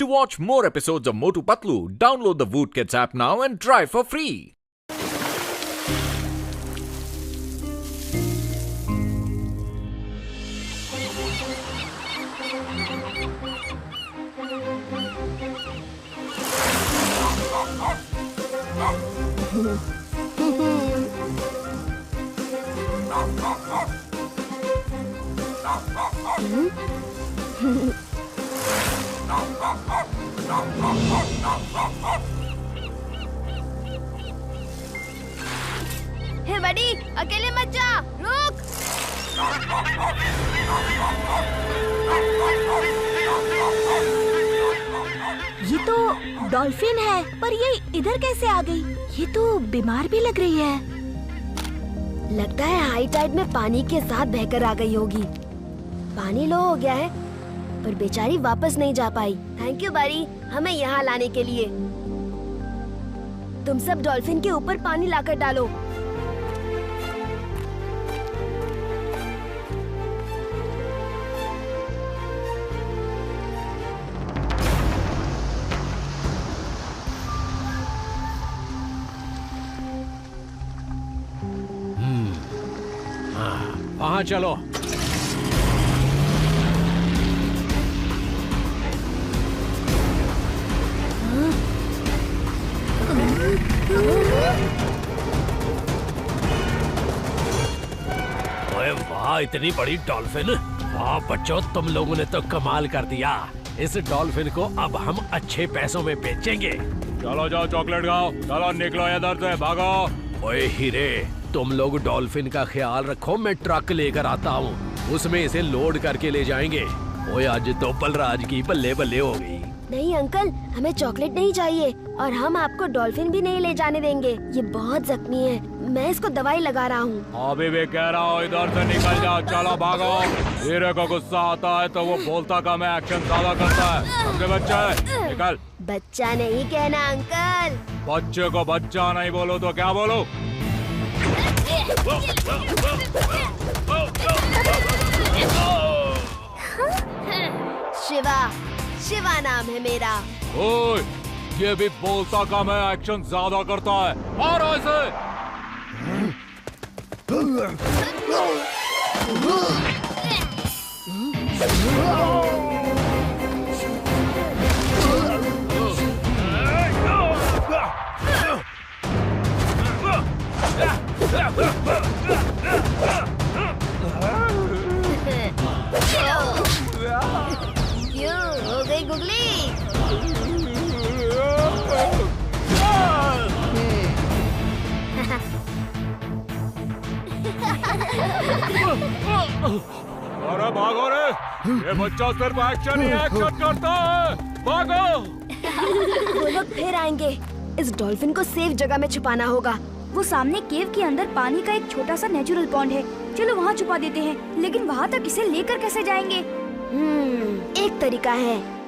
To watch more episodes of Motu Patlu, download the Voot Kids app now and try for free. हे बड़ी, अकेले मत जा, रुक। ये तो डॉल्फिन है, पर ये इधर कैसे आ गई? ये तो बीमार भी लग रही है। लगता है हाई टाइड में पानी के साथ बहकर आ गई होगी। पानी लो हो गया है, पर बेचारी वापस नहीं जा पाई। थैंक यू बड़ी, हमें यहाँ लाने के लिए। तुम सब डॉल्फिन के ऊपर पानी लाकर डालो। वहाँ चलो। ओए वाह, इतनी बड़ी डॉल्फिन! वाह बच्चों, तुम लोगों ने तो कमाल कर दिया। इस डॉल्फिन को अब हम अच्छे पैसों में बेचेंगे। चलो जाओ, चॉकलेट खाओ। चलो निकलो इधर से, भागो। ओए हीरे, तुम लोग डॉल्फिन का ख्याल रखो, मैं ट्रक लेकर आता हूँ, उसमें इसे लोड करके ले जाएंगे। ओए आज तो बलराज की बल्ले बल्ले हो गई। नहीं अंकल, हमें चॉकलेट नहीं चाहिए और हम आपको डॉल्फिन भी नहीं ले जाने देंगे। ये बहुत जख्मी है, मैं इसको दवाई लगा रहा हूँ। अभी भी कह रहा हूँ, इधर से निकल जाओ। चलो भागो। हीरे को गुस्सा आता है तो वो बोलता कम है, एक्शन ज्यादा करता है। समझे बच्चे? निकल। बच्चा नहीं कहना अंकल। बच्चे को बच्चा नहीं बोलो तो क्या बोलो? शिवा, शिवा नाम है मेरा। ओए, ये भी बोलता कम है, एक्शन ज्यादा करता है। मारो इसे। क्यों हो गई गुगली? अरे भागो रे, ये बच्चा सिर्फ एक्शन ही एक्शन करता है। भागो। वो लोग फिर आएंगे। इस डॉल्फिन को सेफ जगह में छुपाना होगा। वो सामने केव के अंदर पानी का एक छोटा सा नेचुरल पॉन्ड है। चलो वहाँ छुपा देते हैं, लेकिन वहाँ तक इसे लेकर कैसे जाएंगे? एक तरीका है।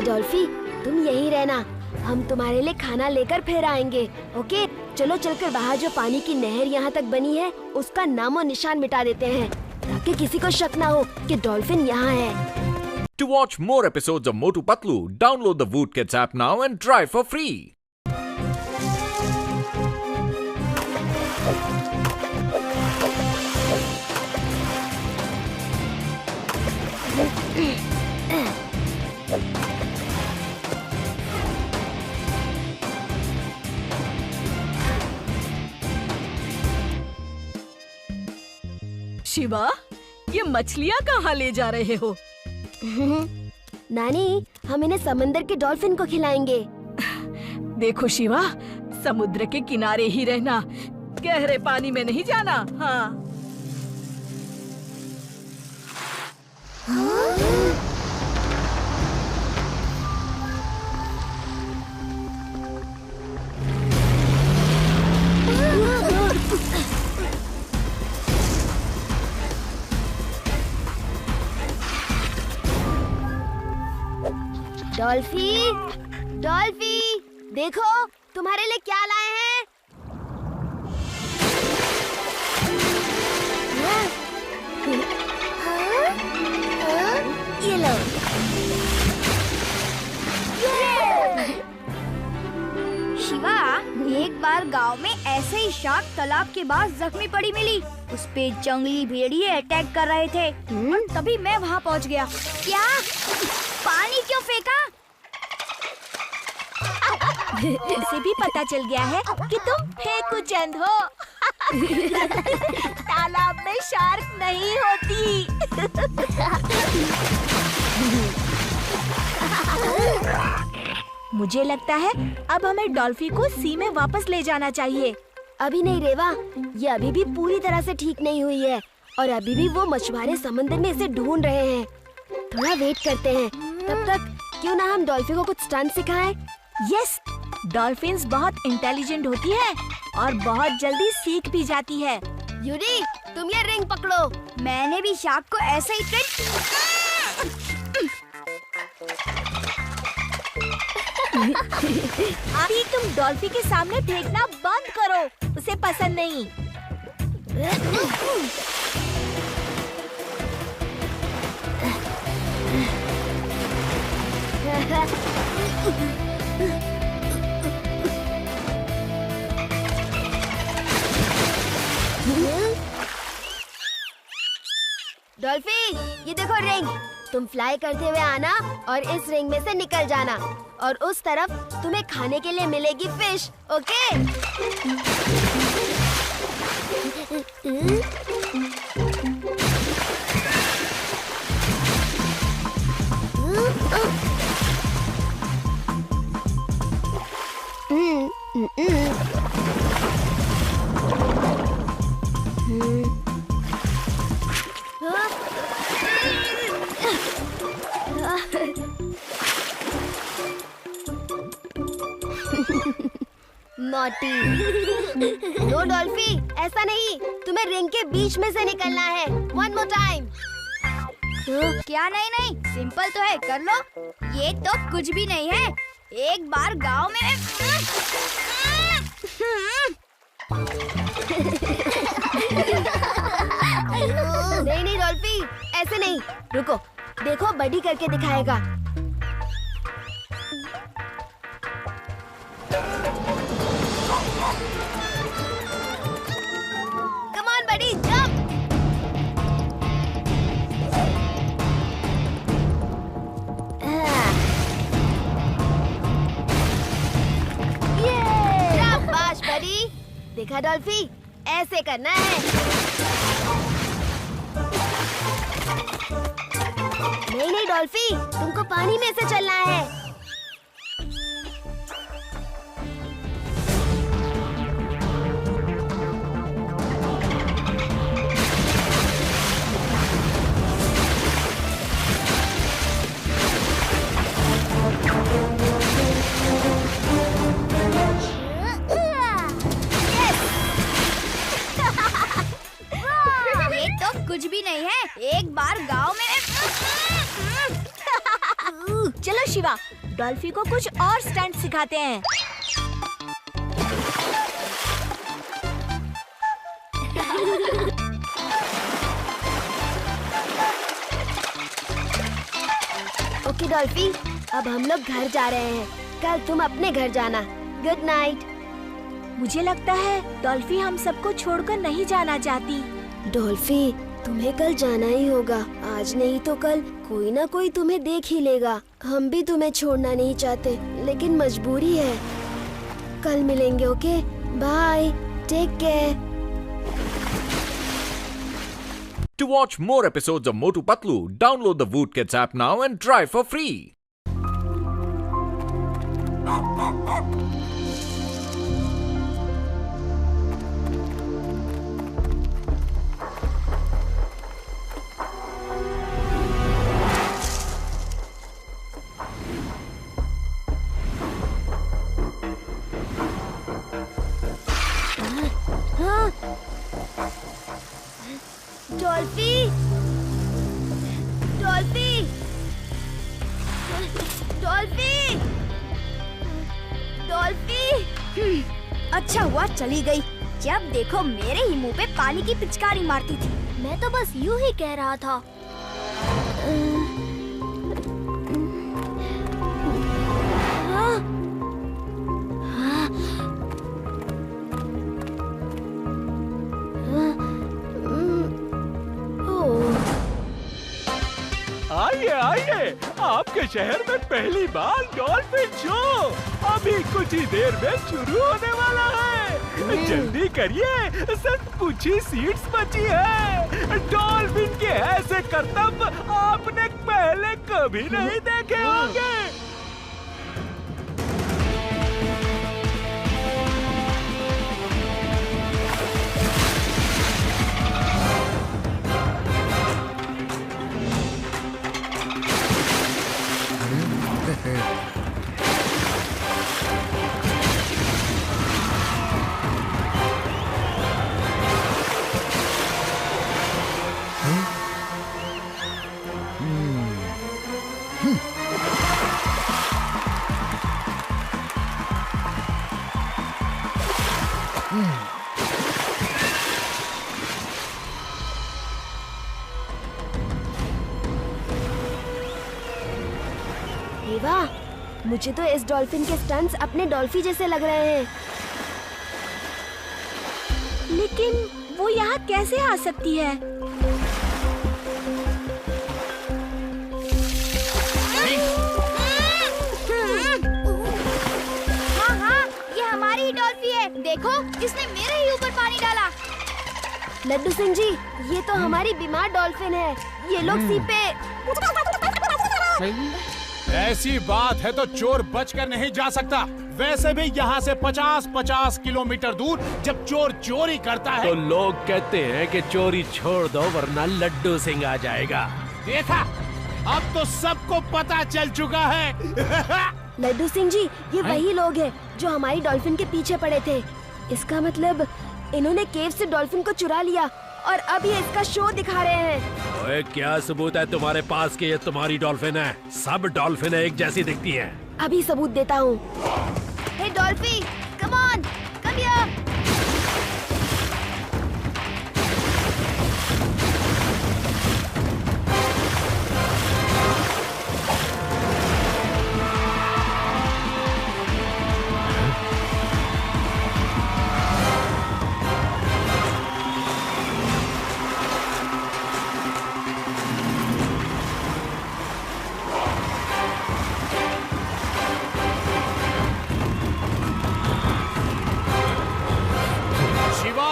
डॉल्फी, तुम यहीं रहना, हम तुम्हारे लिए खाना लेकर फिर आएंगे। ओके, चलो चलकर बाहर जो पानी की नहर यहाँ तक बनी है उसका नामो निशान मिटा देते हैं, ताकि कि किसी को शक ना हो कि डॉल्फिन यहाँ है। To watch more episodes of Motu Patlu, download the Voot Kids app now and try for free. Shiva, ये मछलियाँ कहाँ ले जा रहे हो? नानी, हम इन्हें समंदर के डॉल्फिन को खिलाएंगे। देखो शिवा, समुद्र के किनारे ही रहना, गहरे पानी में नहीं जाना। हाँ। डॉल्फी, डॉल्फी, देखो तुम्हारे लिए क्या लाए हैं। ये लो। शिवा, एक बार गांव में ऐसे ही शार्क तालाब के पास जख्मी पड़ी मिली। उस पे जंगली भेड़िए अटैक कर रहे थे और तभी मैं वहाँ पहुँच गया। क्या? पानी क्यों फेंका? इसे भी पता चल गया है कि तुम फेंकूचंद हो। तालाब में शार्क नहीं होती। मुझे लगता है अब हमें डॉल्फी को सी में वापस ले जाना चाहिए। अभी नहीं रेवा, ये अभी भी पूरी तरह से ठीक नहीं हुई है और अभी भी वो मछुआरे समंदर में इसे ढूंढ रहे हैं। थोड़ा वेट करते हैं, तब तक क्यों ना हम डॉल्फी को कुछ स्टंट सिखाएं। यस, डॉल्फिन्स बहुत इंटेलिजेंट होती है और बहुत जल्दी सीख भी जाती है। यूरी, तुम ये रिंग पकड़ो। मैंने भी शार्क को ऐसे ही ट्रेन। अभी तुम डॉल्फी के सामने फेंकना बंद करो, उसे पसंद नहीं। डॉल्फी, ये देखो रिंग। तुम फ्लाई करते हुए आना और इस रिंग में से निकल जाना और उस तरफ तुम्हें खाने के लिए मिलेगी फिश। ओके? नॉटी। नो डॉल्फी, ऐसा नहीं, तुम्हें रिंग के बीच में से निकलना है। One more time. क्या? नहीं, सिंपल तो है, कर लो। ये तो कुछ भी नहीं है। एक बार गांव में नहीं डॉल्फी, ऐसे नहीं। रुको, देखो बडी करके दिखाएगा। Come on buddy, jump. शाबाश बडी। देखा डॉल्फी, ऐसे करना है। नहीं डॉल्फी, तुमको पानी में से चलना है। ये तो कुछ भी नहीं है। एक बार गांव में चलो शिवा, डॉल्फी को कुछ और स्टंट सिखाते हैं। अच्छी डॉल्फी, अब हम लोग घर जा रहे हैं। कल तुम अपने घर जाना। Good night. मुझे लगता है डॉल्फी हम सबको छोड़कर नहीं जाना चाहती। डॉल्फी, तुम्हें कल जाना ही होगा। आज नहीं तो कल कोई ना कोई तुम्हें देख ही लेगा। हम भी तुम्हें छोड़ना नहीं चाहते, लेकिन मजबूरी है। कल मिलेंगे, okay? Bye, take care. To watch more episodes of Motu Patlu, download the Voot Kids app now and try for free. डॉल्फी, डॉल्फी, डॉल्फी, डॉल्फी। अच्छा हुआ चली गई। जब देखो मेरे ही मुंह पे पानी की पिचकारी मारती थी। मैं तो बस यूं ही कह रहा था। आइए आइए, आपके शहर में पहली बार डॉल्फिन शो अभी कुछ ही देर में शुरू होने वाला है। जल्दी करिए, सिर्फ कुछ ही सीट्स बची है। डॉल्फिन के ऐसे करतब आपने पहले कभी नहीं देखे होंगे। वाह, मुझे तो इस डॉल्फिन के स्टंट्स अपने डॉल्फी जैसे लग रहे हैं। लेकिन वो यहाँ कैसे आ सकती है? हाँ हाँ, ये हमारी ही डॉल्फी है। देखो, इसने मेरे ही ऊपर पानी डाला। लड्डू सिंह जी, ये तो हमारी बीमार डॉल्फिन है। ये लोग सी पे। ऐसी बात है तो चोर बचकर नहीं जा सकता। वैसे भी यहाँ से 50-50 किलोमीटर दूर जब चोर चोरी करता है तो लोग कहते हैं कि चोरी छोड़ दो वरना लड्डू सिंह आ जाएगा। देखा, अब तो सबको पता चल चुका है। लड्डू सिंह जी, ये वही लोग हैं जो हमारी डॉल्फिन के पीछे पड़े थे। इसका मतलब इन्होंने केव से डॉल्फिन को चुरा लिया और अब ये इसका शो दिखा रहे हैं। ओए, क्या सबूत है तुम्हारे पास कि ये तुम्हारी डॉल्फिन है? सब डॉल्फिन एक जैसी दिखती हैं। अभी सबूत देता हूँ। हे डॉल्फी, कम ऑन, कम हियर।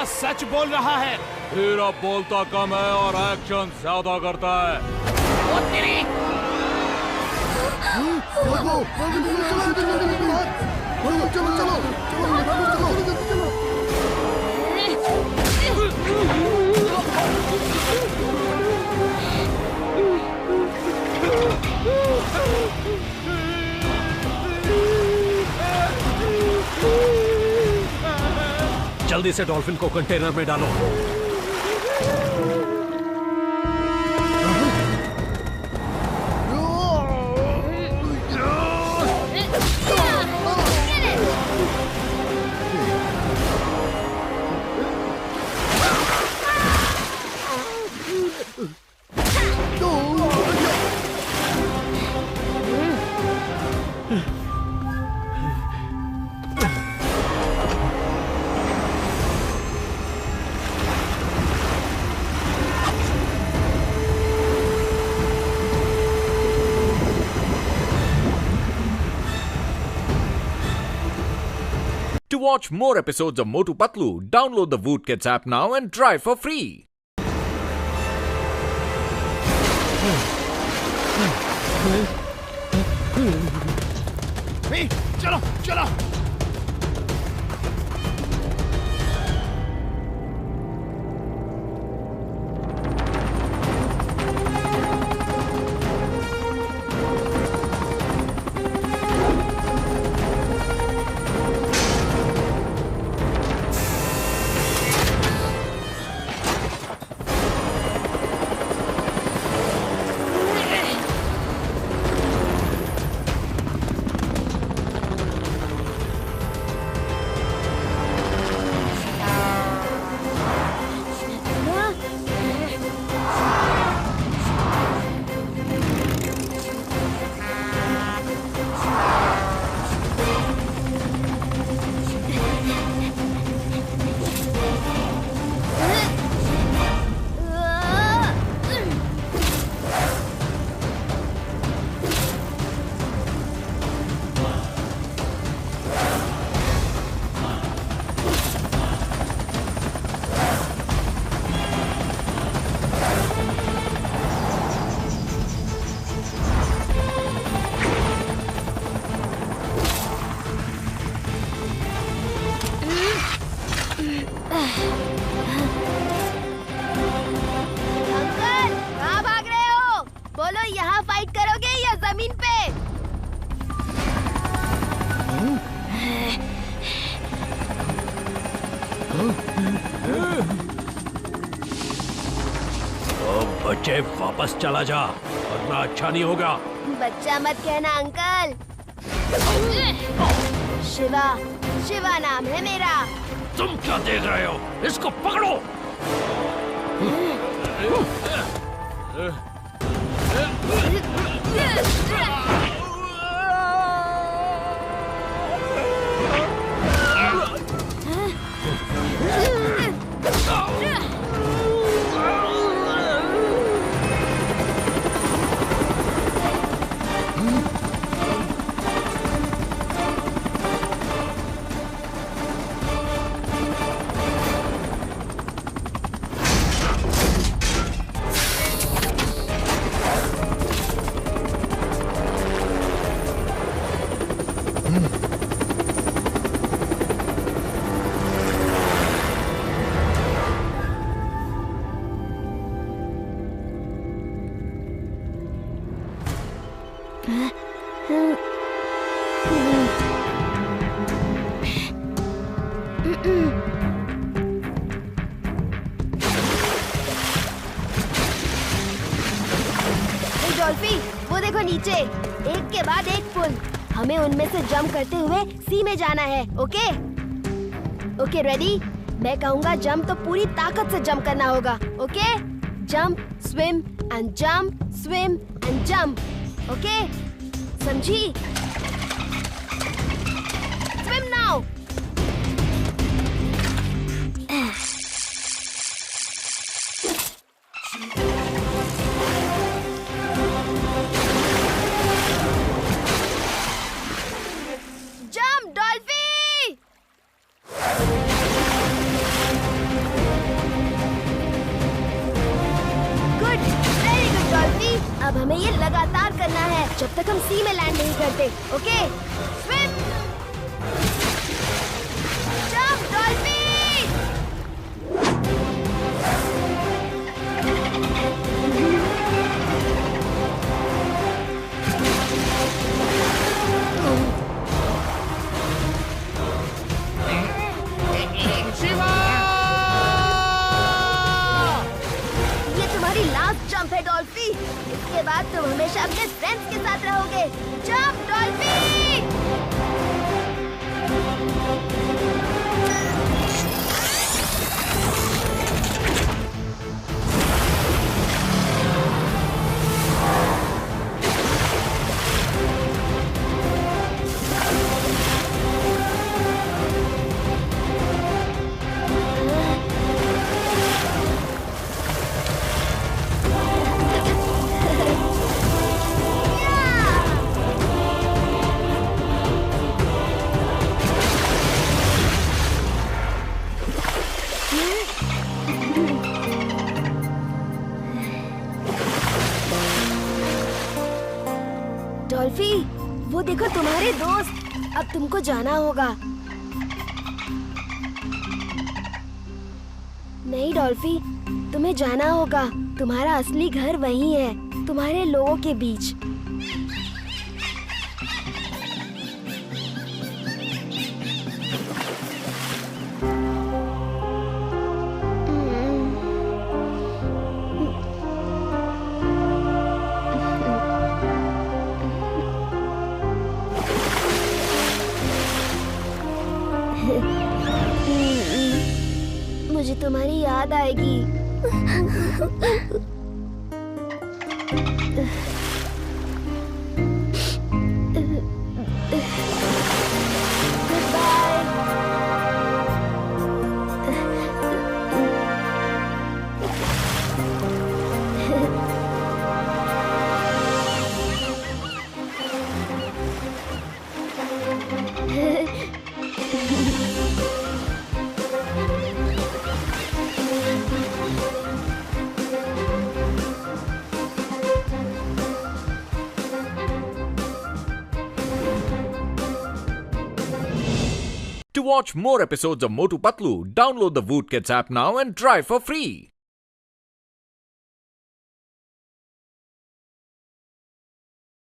सच बोल रहा है। हीरा बोलता कम है और एक्शन ज्यादा करता है। जल्दी से डॉल्फिन को कंटेनर में डालो। To watch more episodes of Motu Patlu, download the Voot Kids app now and try for free. चलो चलो। बच्चे वापस चला जा वरना अच्छा नहीं होगा। बच्चा मत कहना अंकल। शिवा, शिवा नाम है मेरा। तुम क्या देख रहे हो? इसको पकड़ो। डॉल्फी, वो देखो नीचे, एक के बाद एक पुल। हमें उनमें से जंप करते हुए सी में जाना है। Okay okay, ready? मैं कहूँगा जंप तो पूरी ताकत से जंप करना होगा। Okay, jump, swim and jump, swim and jump. Okay, समझी? Swim now. अब हमें ये लगातार करना है जब तक हम सी में लैंड नहीं करते। Okay, swim, jump dolphin. Jump है डॉल्फी, इसके बाद तुम हमेशा अपने फ्रेंड्स के साथ रहोगे। जंप डॉल्फी। डॉल्फी, वो देखो तुम्हारे दोस्त। अब तुमको जाना होगा। नहीं डॉल्फी, तुम्हें जाना होगा। तुम्हारा असली घर वही है, तुम्हारे लोगों के बीच। मुझे तुम्हारी याद आएगी। To watch more episodes of Motu Patlu, download the Voot Kids app now and try for free.